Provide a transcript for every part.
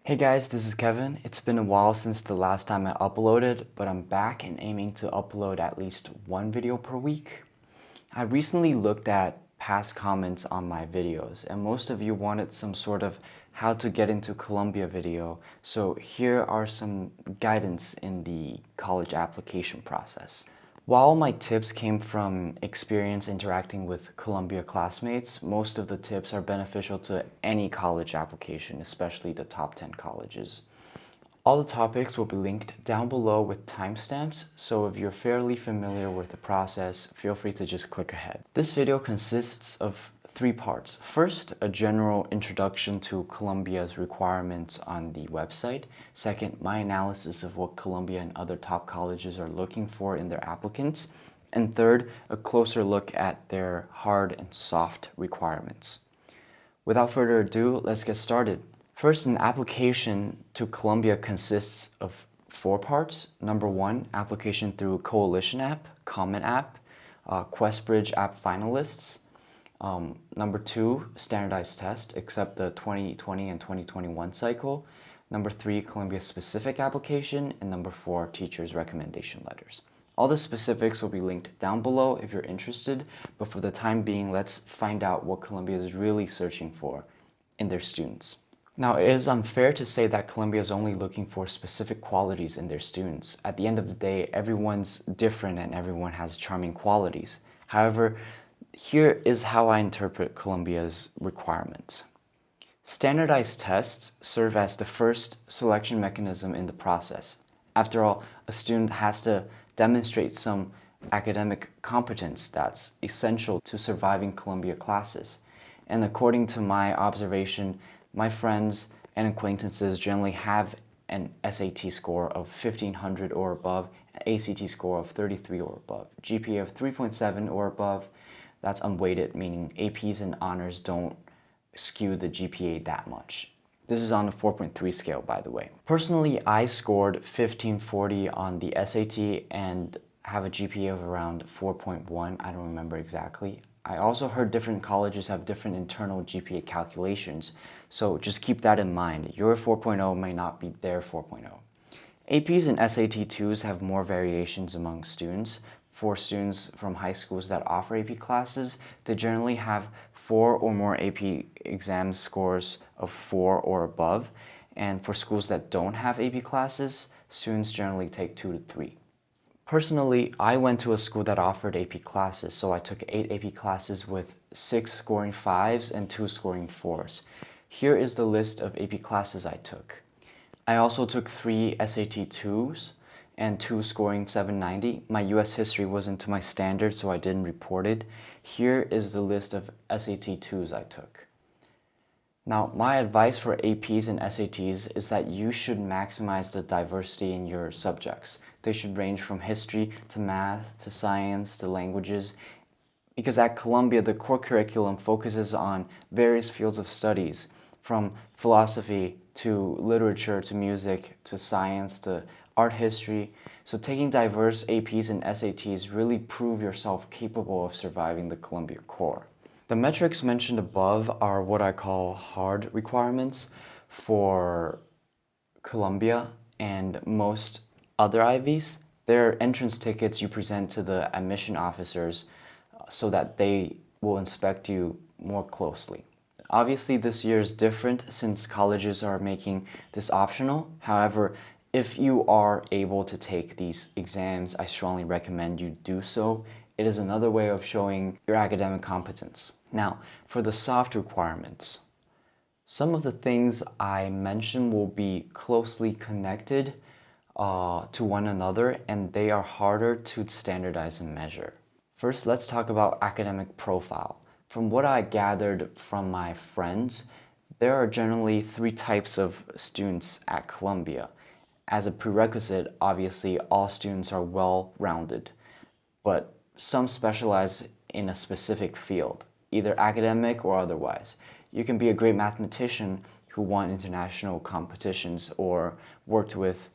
Hey guys, this is Kevin. It's been a while since the last time I uploaded, but I'm back and aiming to upload at least one video per week. I recently looked at past comments on my videos, and most of you wanted some sort of how to get into Columbia video, so here are some guidance in the college application process. While my tips came from experience interacting with Columbia classmates, most of the tips are beneficial to any college application, especially the top 10 colleges. All the topics will be linked down below with timestamps, so if you're fairly familiar with the process, feel free to just click ahead. This video consists of 3 parts. First, a general introduction to Columbia's requirements on the website. Second, my analysis of what Columbia and other top colleges are looking for in their applicants. And third, a closer look at their hard and soft requirements. Without further ado, let's get started. First, an application to Columbia consists of 4 parts. Number 1, application through Coalition App, Common App, QuestBridge app finalists. Number 2, standardized test, except the 2020 and 2021 cycle. Number 3, Columbia-specific application. And number 4, teacher's recommendation letters. All the specifics will be linked down below if you're interested, but for the time being, let's find out what Columbia is really searching for in their students. Now, it is unfair to say that Columbia is only looking for specific qualities in their students. At the end of the day, everyone's different and everyone has charming qualities. However, here is how I interpret Columbia's requirements. Standardized tests serve as the first selection mechanism in the process. After all, a student has to demonstrate some academic competence that's essential to surviving Columbia classes. And according to my observation, my friends and acquaintances generally have an SAT score of 1500 or above, an ACT score of 33 or above, GPA of 3.7 or above. That's unweighted, meaning APs and honors don't skew the GPA that much. This is on a 4.3 scale, by the way. Personally, I scored 1540 on the SAT and have a GPA of around 4.1. I don't remember exactly. I also heard different colleges have different internal GPA calculations, so just keep that in mind. Your 4.0 may not be their 4.0. APs and SAT2s have more variations among students. For students from high schools that offer AP classes, they generally have 4 or more AP exam scores of 4 or above. And for schools that don't have AP classes, students generally take 2 to 3. Personally, I went to a school that offered AP classes, so I took 8 AP classes with 6 scoring 5s and 2 scoring 4s. Here is the list of AP classes I took. I also took 3 SAT2s and 2 scoring 790. My US history wasn't to my standard, so I didn't report it. Here is the list of SAT2s I took. Now, my advice for APs and SATs is that you should maximize the diversity in your subjects. They should range from history to math to science to languages, because at Columbia, the core curriculum focuses on various fields of studies, from philosophy to literature to music to science to art history. So taking diverse APs and SATs really prove yourself capable of surviving the Columbia core. The metrics mentioned above are what I call hard requirements for Columbia and most other Ivies. They're entrance tickets you present to the admission officers so that they will inspect you more closely. Obviously, this year is different since colleges are making this optional. However, if you are able to take these exams, I strongly recommend you do so. It is another way of showing your academic competence. Now, for the soft requirements, some of the things I mentioned will be closely connected to one another, and they are harder to standardize and measure. First, let's talk about academic profile. From what I gathered from my friends, there are generally 3 types of students at Columbia. As a prerequisite, obviously, all students are well-rounded, but some specialize in a specific field, either academic or otherwise. You can be a great mathematician who won international competitions or worked with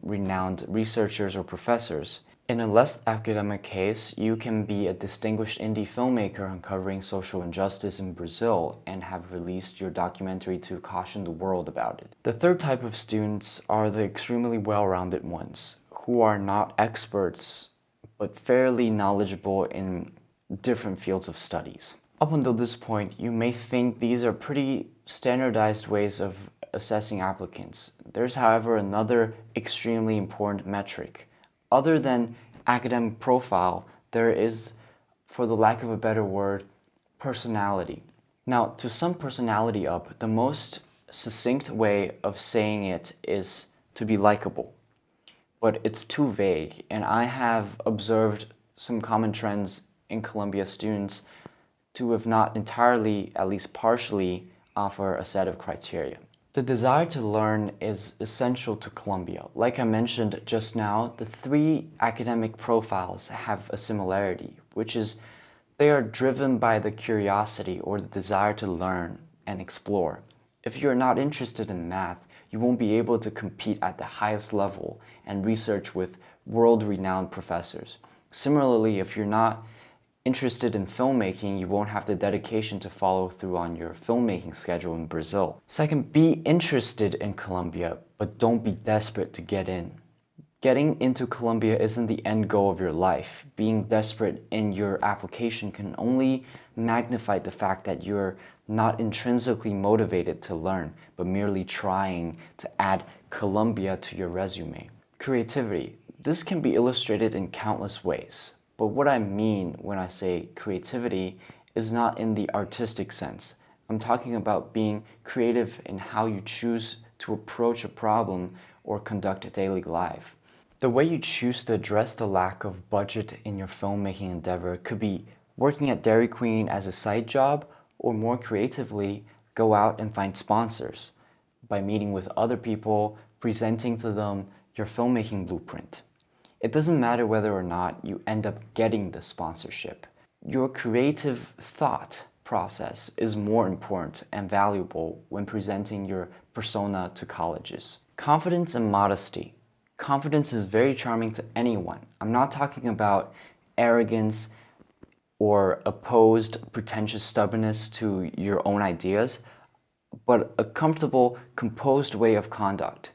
renowned researchers or professors. In a less academic case, you can be a distinguished indie filmmaker uncovering social injustice in Brazil and have released your documentary to caution the world about it. The third type of students are the extremely well-rounded ones, who are not experts, but fairly knowledgeable in different fields of studies. Up until this point, you may think these are pretty standardized ways of assessing applicants. There's, however, another extremely important metric. Other than academic profile, there is, for the lack of a better word, personality. Now, to sum personality up, the most succinct way of saying it is to be likable. But it's too vague, and I have observed some common trends in Columbia students to have not entirely, at least partially, offer a set of criteria. The desire to learn is essential to Columbia. Like I mentioned just now, the three academic profiles have a similarity, which is they are driven by the curiosity or the desire to learn and explore. If you're not interested in math, you won't be able to compete at the highest level and research with world-renowned professors. Similarly, if you're not interested in filmmaking, you won't have the dedication to follow through on your filmmaking schedule in Brazil. Second, be interested in Columbia, but don't be desperate to get in. Getting into Columbia isn't the end goal of your life. Being desperate in your application can only magnify the fact that you're not intrinsically motivated to learn, but merely trying to add Columbia to your resume. Creativity. This can be illustrated in countless ways. But what I mean when I say creativity is not in the artistic sense. I'm talking about being creative in how you choose to approach a problem or conduct a daily life. The way you choose to address the lack of budget in your filmmaking endeavor could be working at Dairy Queen as a side job, or more creatively, go out and find sponsors by meeting with other people, presenting to them your filmmaking blueprint. It doesn't matter whether or not you end up getting the sponsorship. Your creative thought process is more important and valuable when presenting your persona to colleges. Confidence and modesty. Confidence is very charming to anyone. I'm not talking about arrogance or opposed, pretentious stubbornness to your own ideas, but a comfortable, composed way of conduct.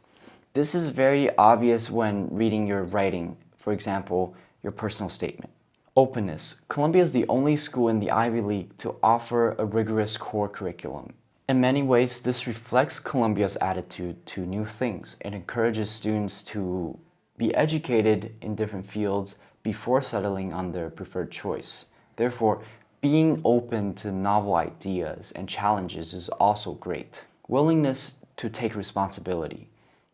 This is very obvious when reading your writing, for example, your personal statement. Openness. Columbia is the only school in the Ivy League to offer a rigorous core curriculum. In many ways, this reflects Columbia's attitude to new things. It encourages students to be educated in different fields before settling on their preferred choice. Therefore, being open to novel ideas and challenges is also great. Willingness to take responsibility.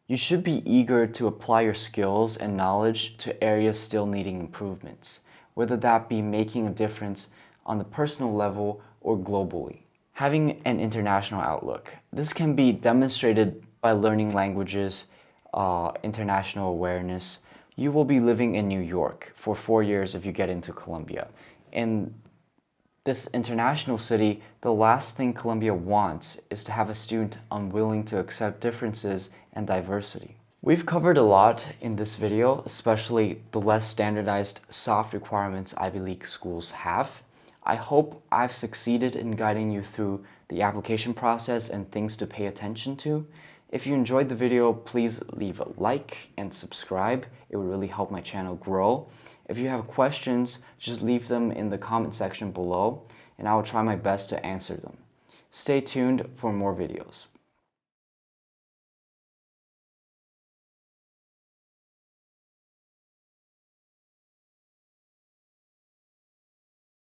You should be eager to apply your skills and knowledge to areas still needing improvements, whether that be making a difference on the personal level or globally. Having an international outlook. This can be demonstrated by learning languages, international awareness. You will be living in New York for 4 years if you get into Columbia. In this international city, the last thing Columbia wants is to have a student unwilling to accept differences and diversity. We've covered a lot in this video, especially the less standardized soft requirements Ivy League schools have. I hope I've succeeded in guiding you through the application process and things to pay attention to. If you enjoyed the video, please leave a like and subscribe. It would really help my channel grow. If you have questions, just leave them in the comment section below, and I will try my best to answer them. Stay tuned for more videos.